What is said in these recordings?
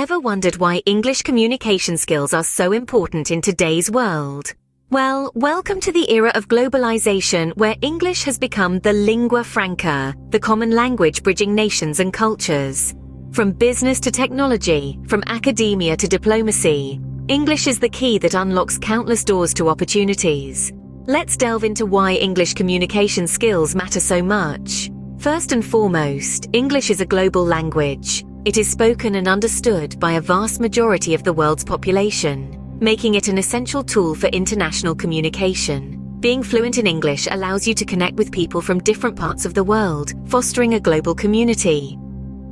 Ever wondered why English communication skills are so important in today's world? Well, welcome to the era of globalization where English has become the lingua franca, the common language bridging nations and cultures. From business to technology, from academia to diplomacy, English is the key that unlocks countless doors to opportunities. Let's delve into why English communication skills matter so much. First and foremost, English is a global language. It is spoken and understood by a vast majority of the world's population, making it an essential tool for international communication. Being fluent in English allows you to connect with people from different parts of the world, fostering a global community.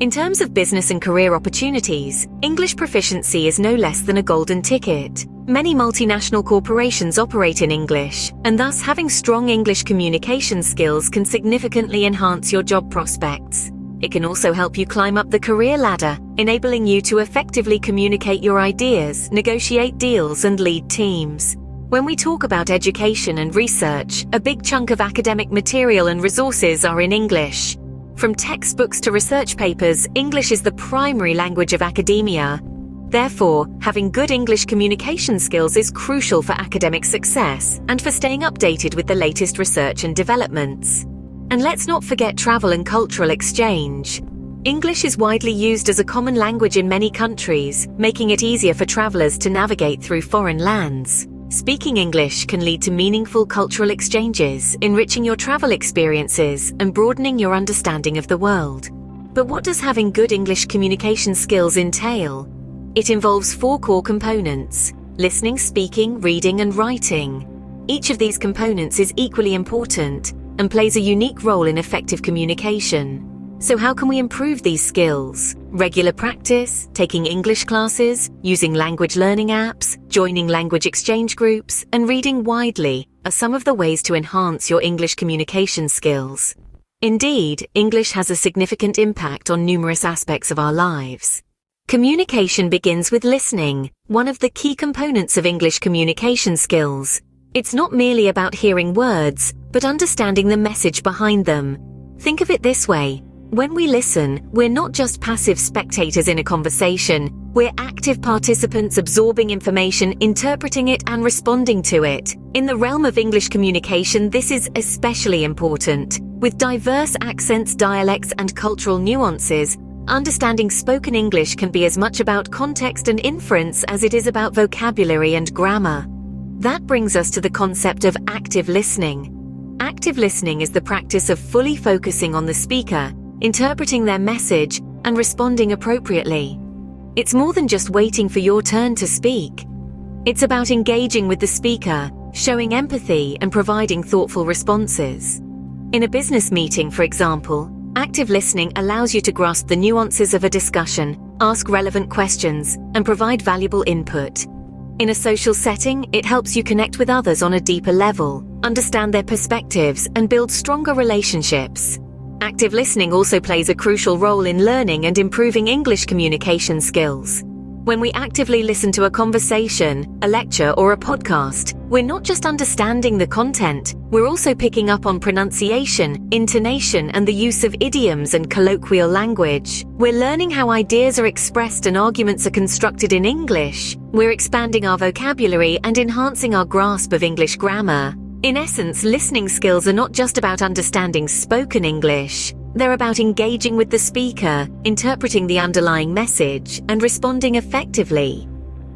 In terms of business and career opportunities, English proficiency is no less than a golden ticket. Many multinational corporations operate in English, and thus having strong English communication skills can significantly enhance your job prospects. It can also help you climb up the career ladder, enabling you to effectively communicate your ideas, negotiate deals, and lead teams. When we talk about education and research, a big chunk of academic material and resources are in English. From textbooks to research papers, English is the primary language of academia. Therefore, having good English communication skills is crucial for academic success and for staying updated with the latest research and developments. And let's not forget travel and cultural exchange. English is widely used as a common language in many countries, making it easier for travelers to navigate through foreign lands. Speaking English can lead to meaningful cultural exchanges, enriching your travel experiences and broadening your understanding of the world. But what does having good English communication skills entail? It involves 4 core components: listening, speaking, reading, and writing. Each of these components is equally important and plays a unique role in effective communication. So how can we improve these skills? Regular practice, taking English classes, using language learning apps, joining language exchange groups, and reading widely are some of the ways to enhance your English communication skills. Indeed, English has a significant impact on numerous aspects of our lives. Communication begins with listening, one of the key components of English communication skills. It's not merely about hearing words, but understanding the message behind them. Think of it this way. When we listen, we're not just passive spectators in a conversation. We're active participants absorbing information, interpreting it, and responding to it. In the realm of English communication, this is especially important. With diverse accents, dialects, and cultural nuances, understanding spoken English can be as much about context and inference as it is about vocabulary and grammar. That brings us to the concept of active listening. Active listening is the practice of fully focusing on the speaker, interpreting their message, and responding appropriately. It's more than just waiting for your turn to speak. It's about engaging with the speaker, showing empathy, and providing thoughtful responses. In a business meeting, for example, active listening allows you to grasp the nuances of a discussion, ask relevant questions, and provide valuable input. In a social setting, it helps you connect with others on a deeper level, understand their perspectives, and build stronger relationships. Active listening also plays a crucial role in learning and improving English communication skills. When we actively listen to a conversation, a lecture, or a podcast, we're not just understanding the content, we're also picking up on pronunciation, intonation, and the use of idioms and colloquial language. We're learning how ideas are expressed and arguments are constructed in English. We're expanding our vocabulary and enhancing our grasp of English grammar. In essence, listening skills are not just about understanding spoken English. They're about engaging with the speaker, interpreting the underlying message, and responding effectively.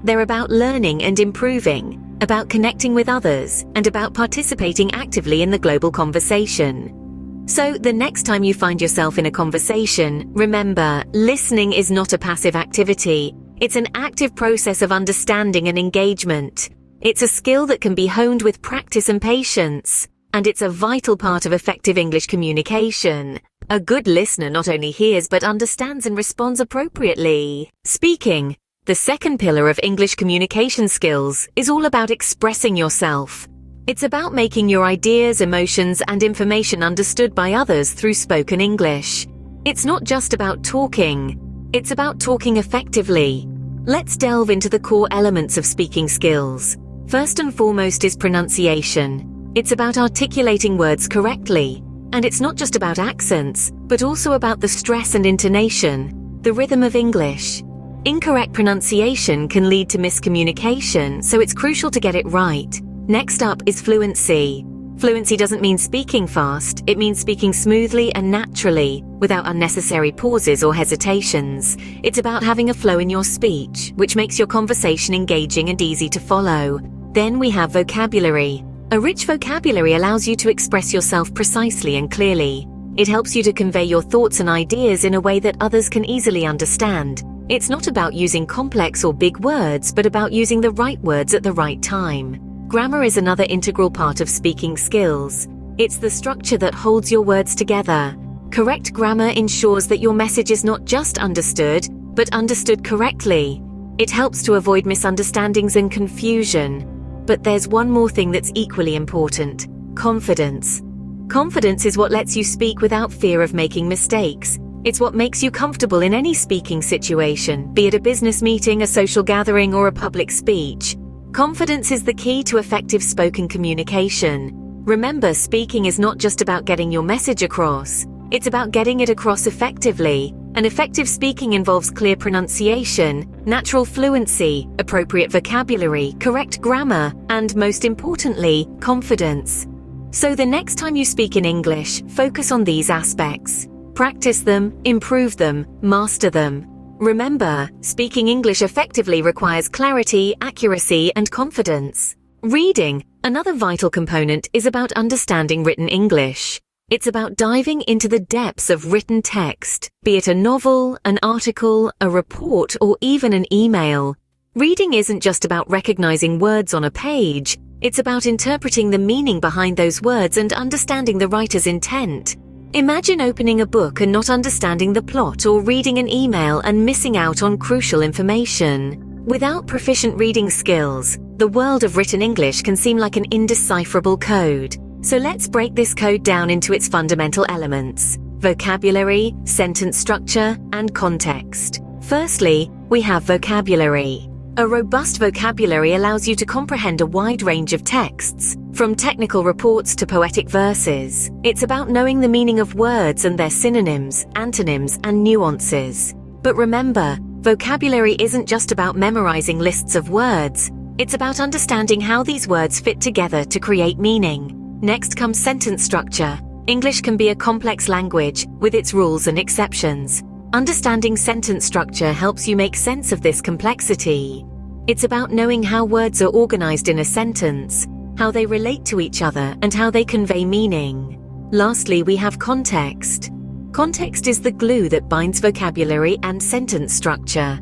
They're about learning and improving, about connecting with others, and about participating actively in the global conversation. So, the next time you find yourself in a conversation, remember, listening is not a passive activity. It's an active process of understanding and engagement. It's a skill that can be honed with practice and patience, and it's a vital part of effective English communication. A good listener not only hears but understands and responds appropriately. Speaking, the second pillar of English communication skills, is all about expressing yourself. It's about making your ideas, emotions, and information understood by others through spoken English. It's not just about talking, it's about talking effectively. Let's delve into the core elements of speaking skills. First and foremost is pronunciation. It's about articulating words correctly. And it's not just about accents, but also about the stress and intonation, the rhythm of English. Incorrect pronunciation can lead to miscommunication, so it's crucial to get it right. Next up is fluency. Fluency doesn't mean speaking fast, it means speaking smoothly and naturally, without unnecessary pauses or hesitations. It's about having a flow in your speech, which makes your conversation engaging and easy to follow. Then we have vocabulary. A rich vocabulary allows you to express yourself precisely and clearly. It helps you to convey your thoughts and ideas in a way that others can easily understand. It's not about using complex or big words, but about using the right words at the right time. Grammar is another integral part of speaking skills. It's the structure that holds your words together. Correct grammar ensures that your message is not just understood, but understood correctly. It helps to avoid misunderstandings and confusion. But there's one more thing that's equally important: confidence. Confidence is what lets you speak without fear of making mistakes. It's what makes you comfortable in any speaking situation, be it a business meeting, a social gathering, or a public speech. Confidence is the key to effective spoken communication. Remember, speaking is not just about getting your message across. It's about getting it across effectively. And effective speaking involves clear pronunciation, natural fluency, appropriate vocabulary, correct grammar, and most importantly, confidence. So the next time you speak in English, focus on these aspects. Practice them, improve them, master them. Remember, speaking English effectively requires clarity, accuracy, and confidence. Reading, another vital component, is about understanding written English. It's about diving into the depths of written text, be it a novel, an article, a report, or even an email. Reading isn't just about recognizing words on a page. It's about interpreting the meaning behind those words and understanding the writer's intent. Imagine opening a book and not understanding the plot, or reading an email and missing out on crucial information. Without proficient reading skills, the world of written English can seem like an indecipherable code. So let's break this code down into its fundamental elements: vocabulary, sentence structure, and context. Firstly, we have vocabulary. A robust vocabulary allows you to comprehend a wide range of texts, from technical reports to poetic verses. It's about knowing the meaning of words and their synonyms, antonyms, and nuances. But remember, vocabulary isn't just about memorizing lists of words. It's about understanding how these words fit together to create meaning. Next comes sentence structure. English can be a complex language, with its rules and exceptions. Understanding sentence structure helps you make sense of this complexity. It's about knowing how words are organized in a sentence, how they relate to each other, and how they convey meaning. Lastly, we have context. Context is the glue that binds vocabulary and sentence structure.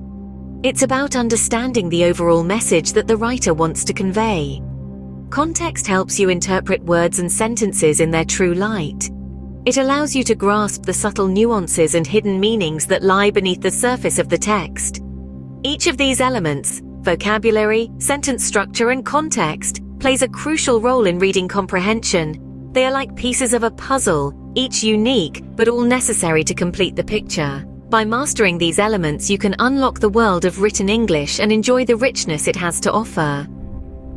It's about understanding the overall message that the writer wants to convey. Context helps you interpret words and sentences in their true light. It allows you to grasp the subtle nuances and hidden meanings that lie beneath the surface of the text. Each of these elements, vocabulary, sentence structure, and context, plays a crucial role in reading comprehension. They are like pieces of a puzzle, each unique, but all necessary to complete the picture. By mastering these elements, you can unlock the world of written English and enjoy the richness it has to offer.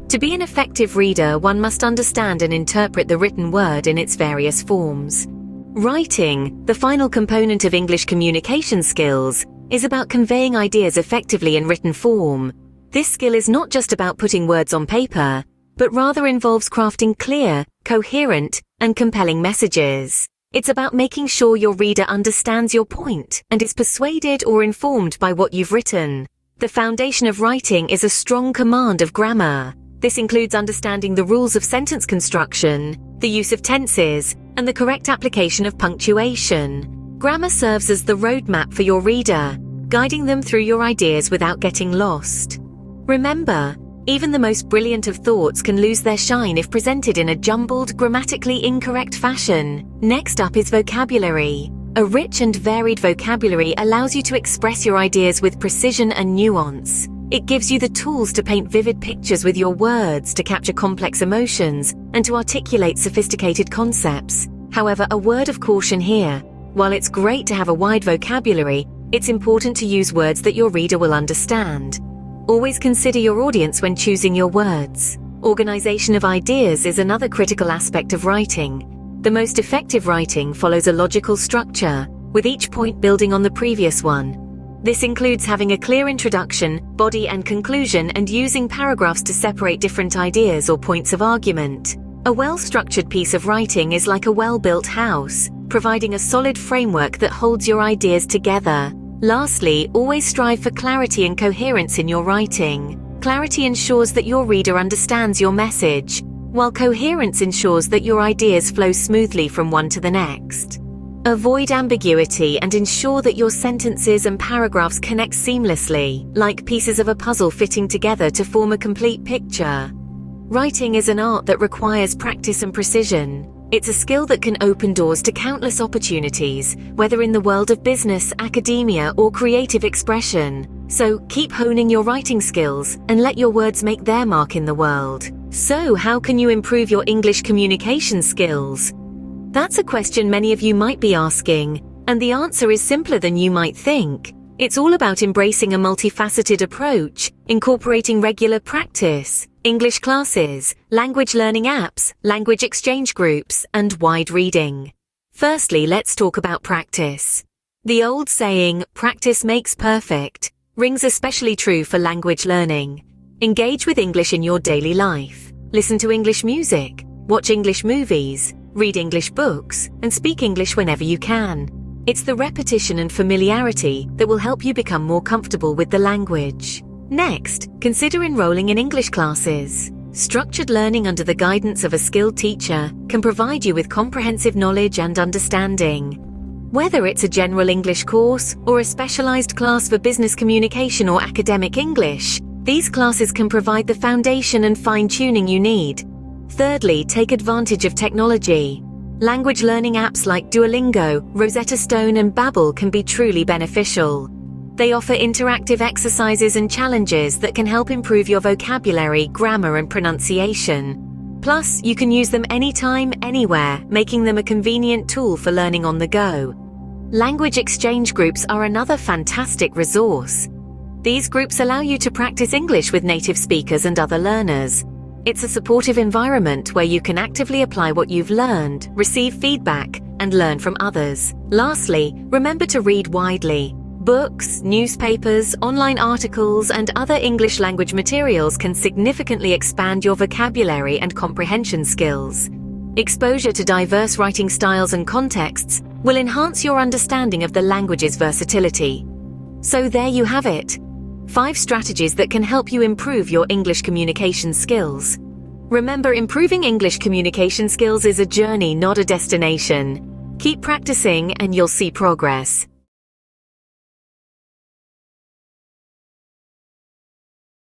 To be an effective reader, one must understand and interpret the written word in its various forms. Writing, the final component of English communication skills, is about conveying ideas effectively in written form. This skill is not just about putting words on paper, but rather involves crafting clear, coherent, and compelling messages. It's about making sure your reader understands your point and is persuaded or informed by what you've written. The foundation of writing is a strong command of grammar. This includes understanding the rules of sentence construction, the use of tenses, and the correct application of punctuation. Grammar serves as the roadmap for your reader, guiding them through your ideas without getting lost. Remember, even the most brilliant of thoughts can lose their shine if presented in a jumbled, grammatically incorrect fashion. Next up is vocabulary. A rich and varied vocabulary allows you to express your ideas with precision and nuance. It gives you the tools to paint vivid pictures with your words, to capture complex emotions, and to articulate sophisticated concepts. However, a word of caution here. While it's great to have a wide vocabulary, it's important to use words that your reader will understand. Always consider your audience when choosing your words. Organization of ideas is another critical aspect of writing. The most effective writing follows a logical structure, with each point building on the previous one. This includes having a clear introduction, body and conclusion, and using paragraphs to separate different ideas or points of argument. A well-structured piece of writing is like a well-built house, providing a solid framework that holds your ideas together. Lastly, always strive for clarity and coherence in your writing. Clarity ensures that your reader understands your message, while coherence ensures that your ideas flow smoothly from one to the next. Avoid ambiguity and ensure that your sentences and paragraphs connect seamlessly, like pieces of a puzzle fitting together to form a complete picture. Writing is an art that requires practice and precision. It's a skill that can open doors to countless opportunities, whether in the world of business, academia, or creative expression. So keep honing your writing skills and let your words make their mark in the world. So how can you improve your English communication skills? That's a question many of you might be asking, and the answer is simpler than you might think. It's all about embracing a multifaceted approach, incorporating regular practice, English classes, language learning apps, language exchange groups, and wide reading. Firstly, let's talk about practice. The old saying, "Practice makes perfect," rings especially true for language learning. Engage with English in your daily life. Listen to English music, watch English movies, read English books, and speak English whenever you can. It's the repetition and familiarity that will help you become more comfortable with the language. Next, consider enrolling in English classes. Structured learning under the guidance of a skilled teacher can provide you with comprehensive knowledge and understanding. Whether it's a general English course or a specialized class for business communication or academic English, these classes can provide the foundation and fine-tuning you need. Thirdly, take advantage of technology. Language learning apps like Duolingo, Rosetta Stone, and Babbel can be truly beneficial. They offer interactive exercises and challenges that can help improve your vocabulary, grammar, and pronunciation. Plus, you can use them anytime, anywhere, making them a convenient tool for learning on the go. Language exchange groups are another fantastic resource. These groups allow you to practice English with native speakers and other learners. It's a supportive environment where you can actively apply what you've learned, receive feedback, and learn from others. Lastly, remember to read widely. Books, newspapers, online articles, and other English language materials can significantly expand your vocabulary and comprehension skills. Exposure to diverse writing styles and contexts will enhance your understanding of the language's versatility. So there you have it. 5 strategies that can help you improve your English communication skills. Remember, improving English communication skills is a journey, not a destination. Keep practicing and you'll see progress.